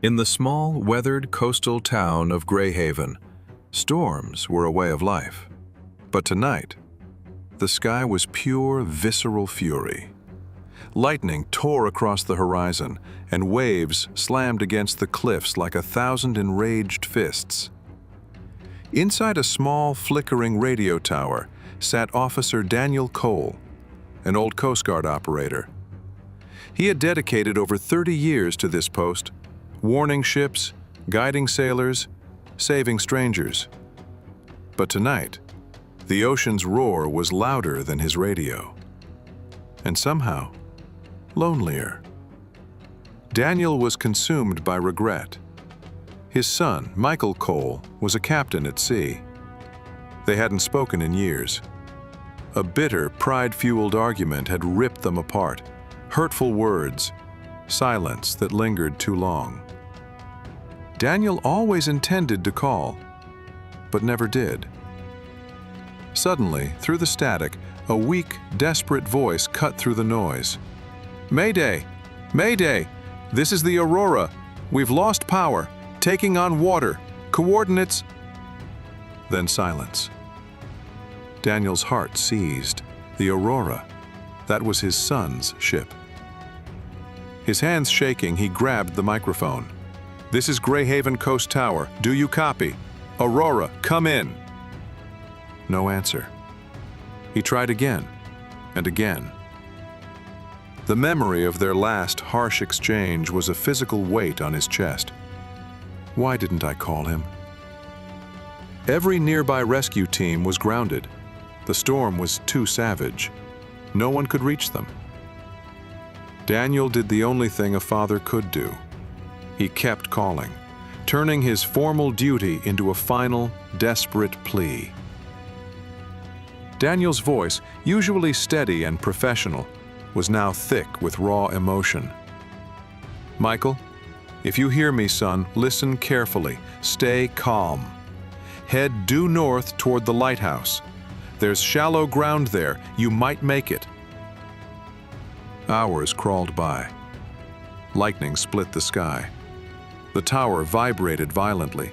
In the small, weathered coastal town of Greyhaven, storms were a way of life. But tonight, the sky was pure, visceral fury. Lightning tore across the horizon, and waves slammed against the cliffs like 1,000 enraged fists. Inside a small, flickering radio tower sat Officer Daniel Cole, an old Coast Guard operator. He had dedicated over 30 years to this post, warning ships, guiding sailors, saving strangers. But tonight, the ocean's roar was louder than his radio, and somehow lonelier. Daniel was consumed by regret. His son, Michael Cole, was a captain at sea. They hadn't spoken in years. A bitter, pride-fueled argument had ripped them apart. Hurtful words, silence that lingered too long. Daniel always intended to call, but never did. Suddenly, through the static, a weak, desperate voice cut through the noise. "Mayday! Mayday! This is the Aurora. We've lost power. Taking on water. Coordinates..." Then silence. Daniel's heart seized. The Aurora. That was his son's ship. His hands shaking, he grabbed the microphone. "This is Greyhaven Coast Tower. Do you copy? Aurora, come in." No answer. He tried again and again. The memory of their last harsh exchange was a physical weight on his chest. Why didn't I call him? Every nearby rescue team was grounded. The storm was too savage. No one could reach them. Daniel did the only thing a father could do. He kept calling, turning his formal duty into a final, desperate plea. Daniel's voice, usually steady and professional, was now thick with raw emotion. "Michael, if you hear me, son, listen carefully. Stay calm. Head due north toward the lighthouse. There's shallow ground there. You might make it." Hours crawled by. Lightning split the sky. The tower vibrated violently.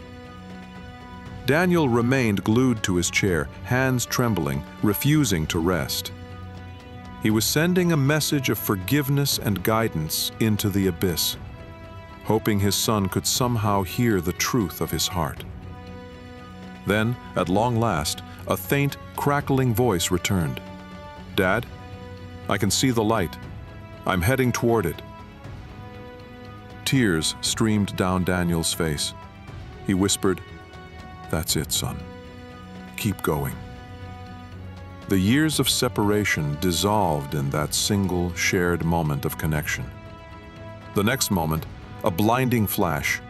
Daniel remained glued to his chair, hands trembling, refusing to rest. He was sending a message of forgiveness and guidance into the abyss, hoping his son could somehow hear the truth of his heart. Then, at long last, a faint, crackling voice returned. "Dad, I can see the light. I'm heading toward it." Tears streamed down Daniel's face. He whispered, "That's it, son. Keep going." The years of separation dissolved in that single, shared moment of connection. The next moment, a blinding flash.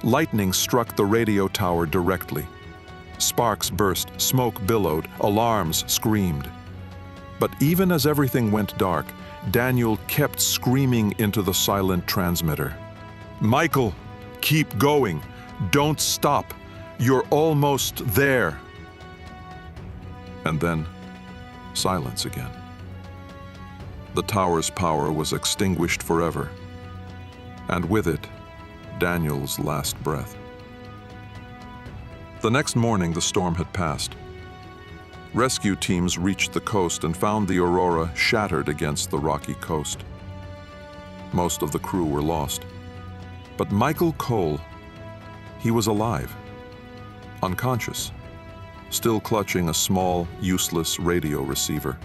Lightning struck the radio tower directly. Sparks burst, smoke billowed, alarms screamed. But even as everything went dark, Daniel kept screaming into the silent transmitter. "Michael, keep going. Don't stop. You're almost there." And then, silence again. The tower's power was extinguished forever, and with it, Daniel's last breath. The next morning, the storm had passed. Rescue teams reached the coast and found the Aurora shattered against the rocky coast. Most of the crew were lost. But Michael Cole, he was alive, unconscious, still clutching a small, useless radio receiver.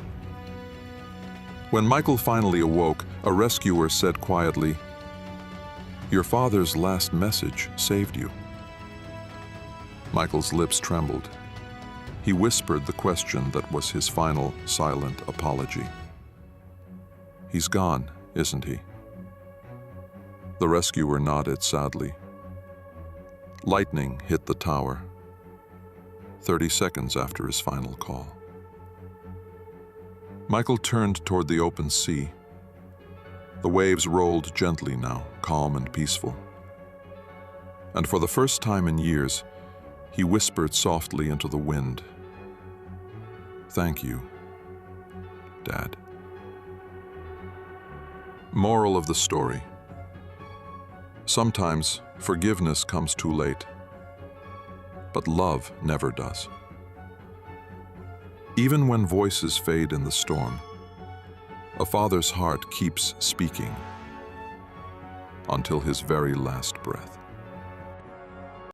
When Michael finally awoke, a rescuer said quietly, "Your father's last message saved you." Michael's lips trembled. He whispered the question that was his final, silent apology. "He's gone, isn't he?" The rescuer nodded sadly. Lightning hit the tower, 30 seconds after his final call. Michael turned toward the open sea. The waves rolled gently now, calm and peaceful. And for the first time in years, he whispered softly into the wind, "Thank you, Dad." Moral of the story: Sometimes forgiveness comes too late, but love never does. Even when voices fade in the storm, a father's heart keeps speaking until his very last breath.